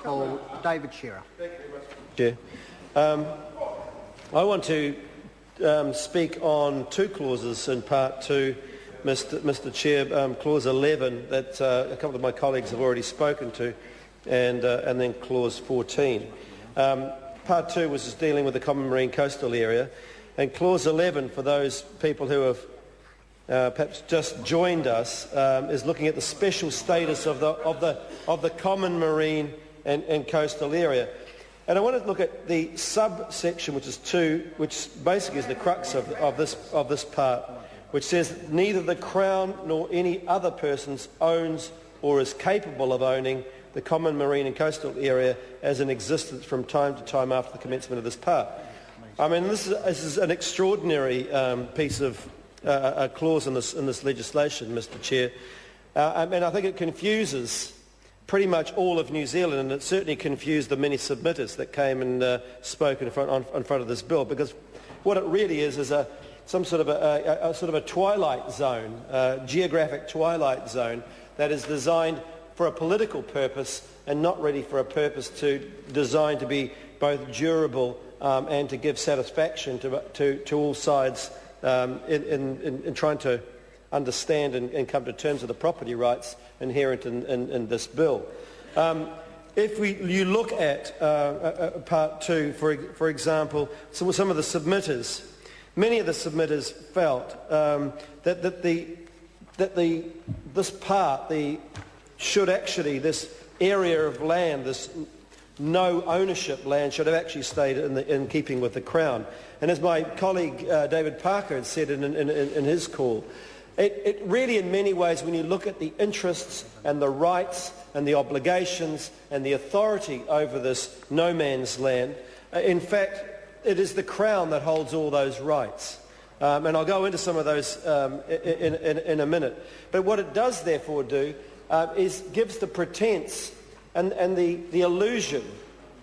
call David Shearer. Thank you very much, Chair. I want to speak on two clauses in Part 2, Mr Chair, Clause 11 that a couple of my colleagues have already spoken to, and then Clause 14. Part 2 was just dealing with the Common Marine Coastal Area, and Clause 11, for those people who have perhaps just joined us, is looking at the special status of the Common Marine and Coastal Area. And I want to look at the subsection, which is 2, which basically is the crux of this part, which says neither the Crown nor any other persons owns or is capable of owning the Common Marine and Coastal Area as in existence from time to time after the commencement of this part. I mean, this is an extraordinary piece of a clause in this legislation, Mr Chair, and I think it confuses pretty much all of New Zealand, and it certainly confused the many submitters that came and spoke in front of this bill, because what it really is some sort of a twilight zone, geographic twilight zone that is designed for a political purpose and not really for a purpose designed to be both durable and to give satisfaction to all sides in trying to understand and come to terms with the property rights inherent in this bill. If you look at Part 2, for example, some of the submitters, many of the submitters felt this area of land, this no ownership land, should have actually stayed in keeping with the Crown. And as my colleague David Parker had said in his call, it really in many ways, when you look at the interests and the rights and the obligations and the authority over this no man's land, in fact it is the Crown that holds all those rights. And I'll go into some of those in a minute. But what it does therefore do is gives the pretense and the illusion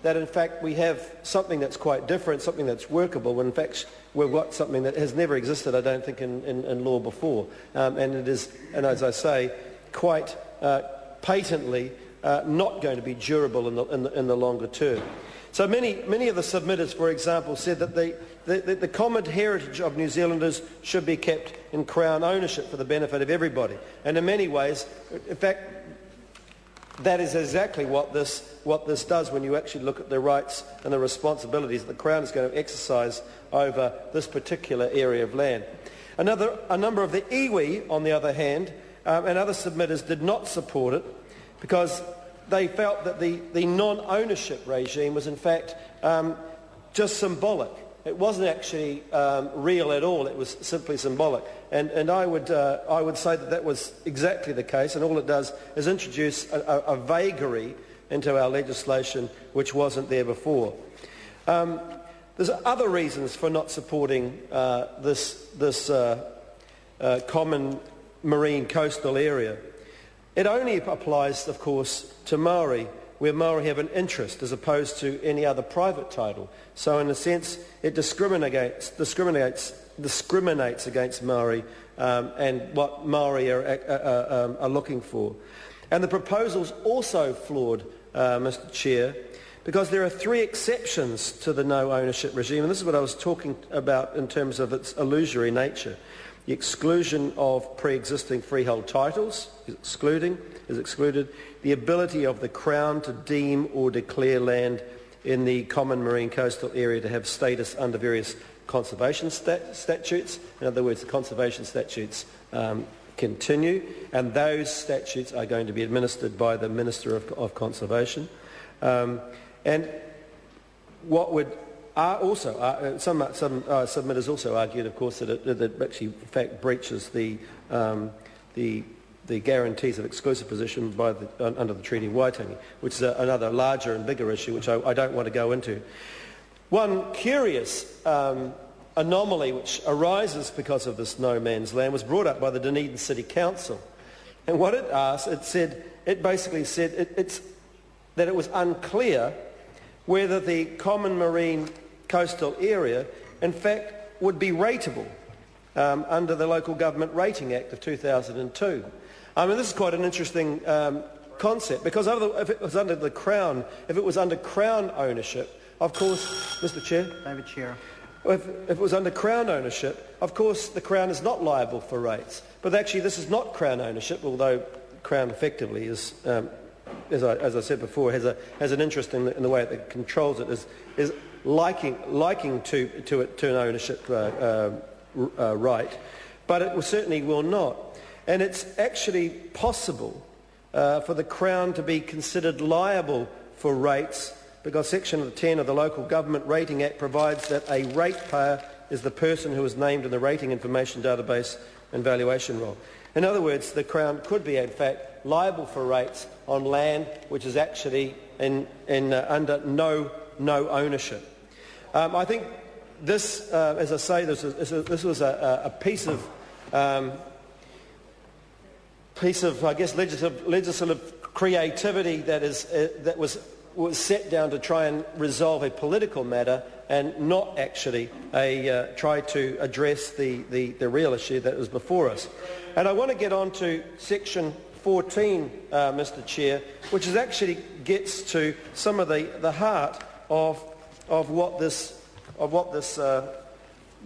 that in fact we have something that's quite different, something that's workable, when in fact we've got something that has never existed, I don't think, in law before. And it is, and as I say, quite patently not going to be durable in the longer term. So many of the submitters, for example, said that the common heritage of New Zealanders should be kept in Crown ownership for the benefit of everybody. And in many ways, in fact, that is exactly what this does when you actually look at the rights and the responsibilities that the Crown is going to exercise over this particular area of land. A number of the iwi, on the other hand, and other submitters did not support it because they felt that the non-ownership regime was in fact just symbolic. It wasn't actually real at all. It was simply symbolic. And I would say that was exactly the case, and all it does is introduce a vagary into our legislation which wasn't there before. There's other reasons for not supporting this common marine coastal area. It only applies, of course, to Maori, where Maori have an interest as opposed to any other private title. So in a sense, it discriminates against Maori and what Maori are looking for. And the proposal's also flawed, Mr Chair, because there are 3 exceptions to the no ownership regime, and this is what I was talking about in terms of its illusory nature. The exclusion of pre-existing freehold titles is excluded. The ability of the Crown to deem or declare land in the Common Marine Coastal Area to have status under various conservation statutes. In other words, the conservation statutes continue, and those statutes are going to be administered by the Minister of Conservation. And what would some submitters also argued, of course, that it actually, in fact, breaches the guarantees of exclusive position under the Treaty of Waitangi, which is another larger and bigger issue, which I don't want to go into. One curious anomaly which arises because of this no man's land was brought up by the Dunedin City Council. And what it asked, it basically said that it was unclear whether the Common Marine Coastal Area, in fact, would be rateable under the Local Government Rating Act of 2002. I mean, this is quite an interesting concept, because if it was under the Crown, if it was under Crown ownership, of course, Mr. Chair. David Chair. If it was under Crown ownership, of course the Crown is not liable for rates. But actually this is not Crown ownership, although Crown effectively is, as I said before, has an interest in the way it controls it, is liking to an ownership right, but it certainly will not. And it's actually possible for the Crown to be considered liable for rates, because Section 10 of the Local Government Rating Act provides that a ratepayer is the person who is named in the rating information database and valuation roll. In other words, the Crown could be, in fact, liable for rates on land which is actually under no ownership. I think this, as I say, this was a piece of I guess, legislative creativity that was set down to try and resolve a political matter and not actually try to address the real issue that was before us. And I want to get on to Section 14, Mr. Chair, which actually gets to some of the heart of what this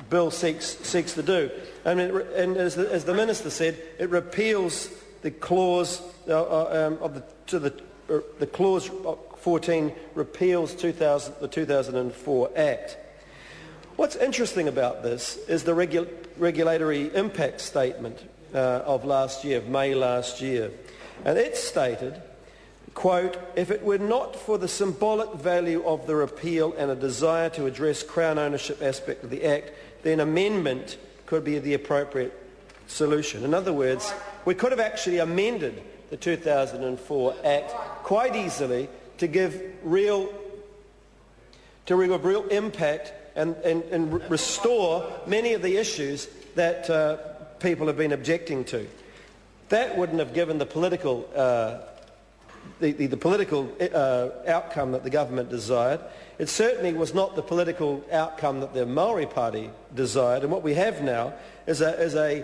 bill seeks to do. I mean, and as the Minister said, it repeals the clause the clause 14 repeals the 2004 Act. What's interesting about this is the regulatory impact statement of last year, of May last year. And it stated, quote, "If it were not for the symbolic value of the repeal and a desire to address Crown ownership aspect of the Act, then amendment could be the appropriate solution." In other words, we could have actually amended the 2004 Act quite easily to give real impact and restore many of the issues that people have been objecting to. That wouldn't have given the political outcome that the government desired. It certainly was not the political outcome that the Maori Party desired. And what we have now is a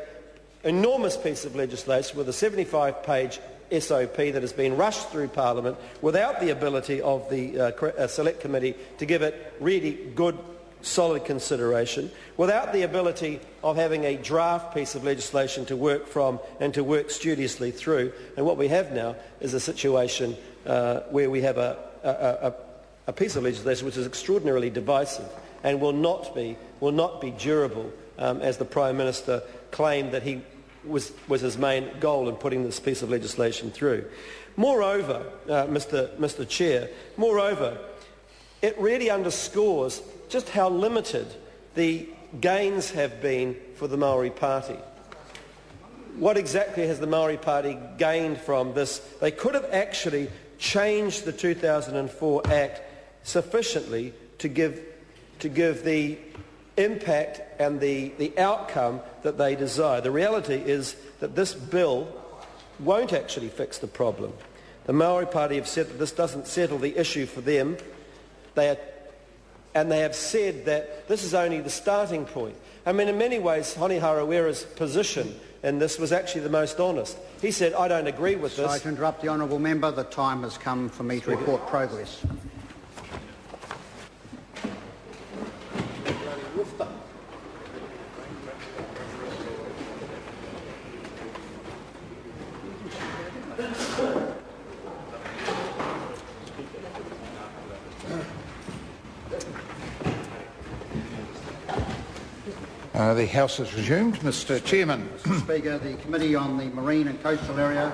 enormous piece of legislation with a 75-page SOP that has been rushed through Parliament without the ability of the Select Committee to give it really good, solid consideration, without the ability of having a draft piece of legislation to work from and to work studiously through. And what we have now is a situation where we have a piece of legislation which is extraordinarily divisive and will not be durable, as the Prime Minister claimed that he was his main goal in putting this piece of legislation through. Moreover, Mr. Chair, it really underscores just how limited the gains have been for the Maori Party. What exactly has the Maori Party gained from this? They could have actually changed the 2004 Act sufficiently to give the impact and the outcome that they desire. The reality is that this bill won't actually fix the problem. The Maori Party have said that this doesn't settle the issue for them. They have said that this is only the starting point. I mean, in many ways, Honi Harawira's position in this was actually the most honest. He said, "I don't agree with this." Sorry to interrupt the honourable member. The time has come for me to report progress. The House is resumed. Mr. Chairman. Mr. Speaker, the Committee on the Marine and Coastal Area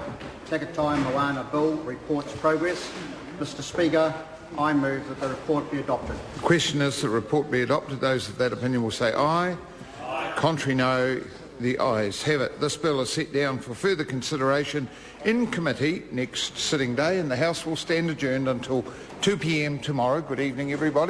Takutai Moana Bill reports progress. Mr. Speaker, I move that the report be adopted. The question is that the report be adopted. Those of that opinion will say aye. Aye. Contrary, no. The ayes have it. This bill is set down for further consideration in committee next sitting day, and the House will stand adjourned until 2 p.m. tomorrow. Good evening, everybody.